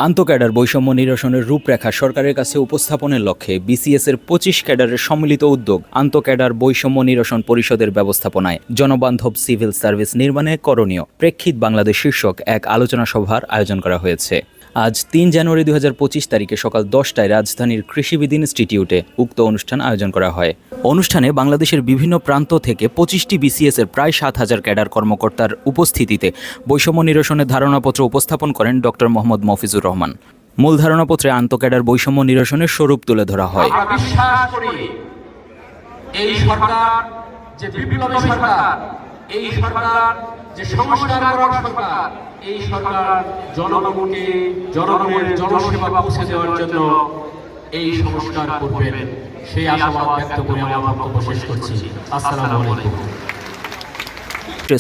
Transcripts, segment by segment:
আন্তঃক্যাডার বৈষম্য নিরসনের রূপরেখা সরকারের কাছে উপস্থাপনের লক্ষ্যে বিসিএস-এর ২৫ ক্যাডারের সম্মিলিত উদ্যোগ আন্তঃক্যাডার বৈষম্য নিরসন পরিষদের ব্যবস্থাপনায় জনবান্ধব সিভিল সার্ভিস নির্মাণে করণীয় প্রেক্ষিত বাংলাদেশ শীর্ষক এক আলোচনা সভার আয়োজন করা হয়েছে। আজ ৩ জানুয়ারি ২০২৫ তারিখে সকাল ১০টায় রাজধানীর কৃষিবিদ ইনস্টিটিউটে উক্ত অনুষ্ঠান আয়োজন করা হয়। অনুষ্ঠানে বাংলাদেশের বিভিন্ন প্রান্ত থেকে ২৫টি বিসিএস-এর প্রায় ৭,০০০ ক্যাডার কর্মকর্তার উপস্থিতিতে বৈষম্য নিরসনের ধারণাপত্র উপস্থাপন করেন ডক্টর মোহাম্মদ মফিজুর রহমান। মূল ধারণাপত্রে আন্তঃক্যাডার বৈষম্য নিরসনের স্বরূপ তুলে ধরা হয়। এই সরকার যে বিপ্লবী সরকার, এই সরকার যে সংস্কার করার সরকার, এই সরকার জনগণকে জনগণের জনসেবা পৌঁছে দেওয়ার জন্য এই সংস্কার করবেন, সেই আশাবাদ ব্যক্ত করে আমার বক্তব্য শেষ করছি। আসসালামু আলাইকুম।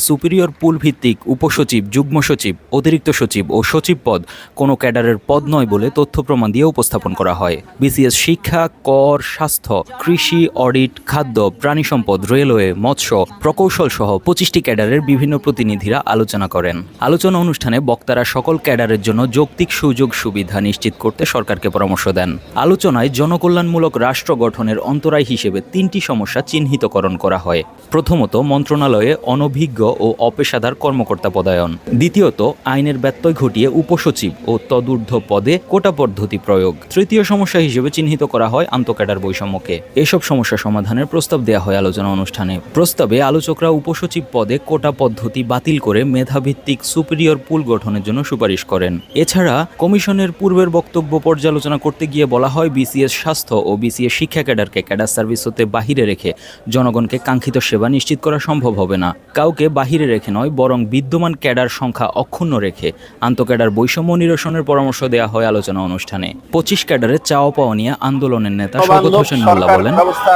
সুপিরিয়র পুল ভিত্তিক উপসচিব, যুগ্ম সচিব, অতিরিক্ত সচিব ও সচিব পদ কোনো ক্যাডারের পদ নয় বলে তথ্য প্রমাণ দিয়ে উপস্থাপন করা হয়। বিসিএস শিক্ষা, কর, স্বাস্থ্য, কৃষি, অডিট, খাদ্য, প্রাণী সম্পদ, রেলওয়ে, মৎস্য, প্রকৌশল সহ ২৫টি ক্যাডারের বিভিন্ন প্রতিনিধিরা আলোচনা করেন। আলোচনা অনুষ্ঠানে বক্তারা সকল ক্যাডারের জন্য যৌক্তিক সুযোগ সুবিধা নিশ্চিত করতে সরকারকে পরামর্শ দেন। আলোচনায় জনকল্যাণমূলক রাষ্ট্র গঠনের অন্তরায় হিসেবে ৩টি সমস্যা চিহ্নিতকরণ করা হয়। প্রথমত, মন্ত্রণালয়ে অনভিজ্ঞ ও অপেশাদার কর্মকর্তা পদায়ন। দ্বিতীয়ত, আইনের ব্যত্যয় ঘটিয়ে উপসচিব ও তদূর্ধ্ব পদে কোটা পদ্ধতি প্রয়োগ। তৃতীয় সমস্যা হিসেবে চিহ্নিত করা হয় আন্তঃক্যাডার বৈষম্যকে। এসব সমস্যা সমাধানের প্রস্তাব দেওয়া হয় আলোচনা অনুষ্ঠানে। প্রস্তাবে আলোচকরা উপসচিব পদে কোটা পদ্ধতি বাতিল করে মেধাভিত্তিক সুপিরিয়র পুল গঠনের জন্য সুপারিশ করেন। এছাড়া কমিশনের পূর্বের বক্তব্য পর্যালোচনা করতে গিয়ে বলা হয়, বিসিএস স্বাস্থ্য ও বিসিএস শিক্ষা ক্যাডারকে ক্যাডার সার্ভিস হতে বাহিরে রেখে জনগণকে কাঙ্ক্ষিত সেবা নিশ্চিত করা সম্ভব হবে না। কাউকে বাহিরে রেখে নয়, বরং বিদ্যমান ক্যাডার সংখ্যা অক্ষুণ্ণ রেখে আন্তঃক্যাডার বৈষম্য নিরসনের পরামর্শ দেওয়া হয় আলোচনা অনুষ্ঠানে। ২৫ ক্যাডারের চাওয়া পাওয়া নিয়ে আন্দোলনের নেতা শওকত হোসেন মোল্লা বলেন, ব্যবস্থা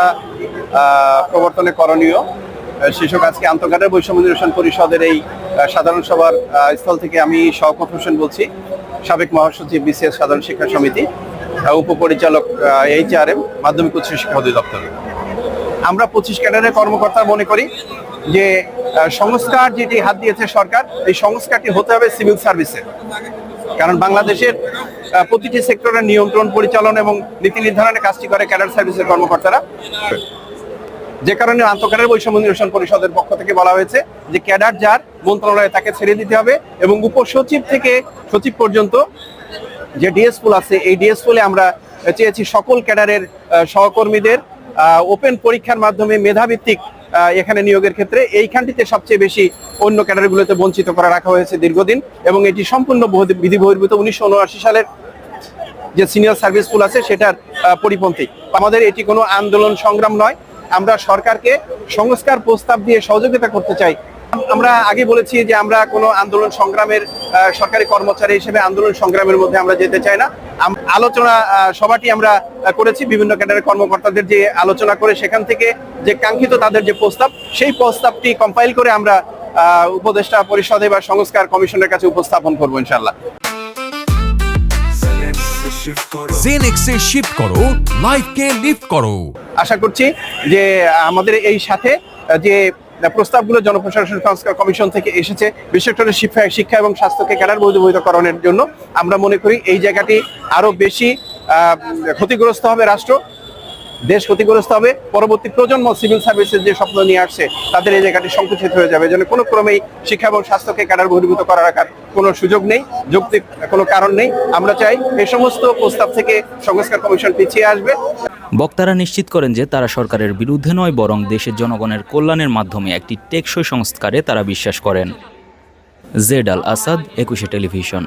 প্রবর্তনে করণীয় শীর্ষক আজকে আন্তঃক্যাডার বৈষম্য নিরসন পরিষদের এই সাধারণ সভার স্থল থেকে আমি শওকত হোসেন বলছি, সাবেক মহাসচিব বিসিএস সাধারণ শিক্ষা সমিতি, উপপরিচালক HRM মাধ্যমিক উচ্চ শিক্ষা অধিদপ্তর। আমরা ২৫ ক্যাডারের কর্মকর্তা মনে করি যে সংস্কার যেটি হাত দিয়েছে সরকার, এই সংস্কারটি হতে হবে সিভিল সার্ভিসের। কারণ বাংলাদেশের প্রতিটি সেক্টরের নিয়ন্ত্রণ, পরিচালনা এবং নীতি নির্ধারণের কাজটি করে ক্যাডার সার্ভিসের কর্মকর্তারা। যে কারণে আন্তঃক্যাডার বৈষম্য নিরসন পরিষদের পক্ষ থেকে বলা হয়েছে যে ক্যাডার যার মন্ত্রণালয়ে তাকে ছেড়ে দিতে হবে এবং উপসচিব থেকে সচিব পর্যন্ত যে ডিএস পুল আছে, এই ডিএস পুলে আমরা চেয়েছি সকল ক্যাডারের সহকর্মীদের ওপেন পরীক্ষার মাধ্যমে মেধাভিত্তিক এখানে নিয়োগের ক্ষেত্রে এইখানটিতে সবচেয়ে বেশি অন্য ক্যাডারগুলোতে বঞ্চিত করে রাখা হয়েছে দীর্ঘদিন, এবং এটি সম্পূর্ণ বিধি বহির্ভূত ১৯৭৯ সালের যে সিনিয়র সার্ভিস পুল আছে সেটার পরিপন্থী। আমাদের এটি কোনো আন্দোলন সংগ্রাম নয়, আমরা সরকারকে সংস্কার প্রস্তাব দিয়ে সহযোগিতা করতে চাই। আমরা আগে বলেছি যে আমরা কোনো আন্দোলন সংগ্রামের সরকারি কর্মচারী হিসেবে আন্দোলন সংগ্রামের মধ্যে আমরা যেতে চাই না। আলোচনা সভাটি আমরা করেছি বিভিন্ন ক্যাডারের কর্মকর্তাদের যে আলোচনা করে সেখান থেকে যে কাঙ্ক্ষিত তাদের যে প্রস্তাব, সেই প্রস্তাবটি কম্পাইল করে আমরা উপদেষ্টা পরিষদে বা সংস্কার কমিশনের কাছে উপস্থাপন করবো ইনশাআল্লাহ। জেনেক্সে শিফট করো, লাইফকে লিফট করো। আশা করছি যে আমাদের এই সাথে যে প্রস্তাবগুলো জনপ্রশাসন সংস্কার কমিশন থেকে এসেছে বিশেষ করে শিক্ষা এবং স্বাস্থ্যকে ক্যাডার বৈধকরণের জন্য, আমরা মনে করি এই জায়গাটি আরো বেশি ক্ষতিগ্রস্ত হবে, রাষ্ট্র দেশ ক্ষতিগ্রস্ত হবে। পরবর্তী প্রজন্ম সিভিল সার্ভিসের যে স্বপ্ন নিয়ে আসছে তাদের এই জায়গাটি সংকুচিত হয়ে যাবে। যেন কোনো ক্রমেই শিক্ষা এবং স্বাস্থ্যকে ক্যাডার বহির্ভূত করা রাখার কোনো সুযোগ নেই, যৌক্তিক কোনো কারণ নেই। আমরা চাই এই সমস্ত প্রস্তাব থেকে সংস্কার কমিশন পিছিয়ে আসবে। বক্তারা নিশ্চিত করেন যে তারা সরকারের বিরুদ্ধে নয়, বরং দেশের জনগণের কল্যাণের মাধ্যমে একটি টেকসই সংস্কারে তারা বিশ্বাস করেন। জেড আল আসাদ, ২১ টেলিভিশন।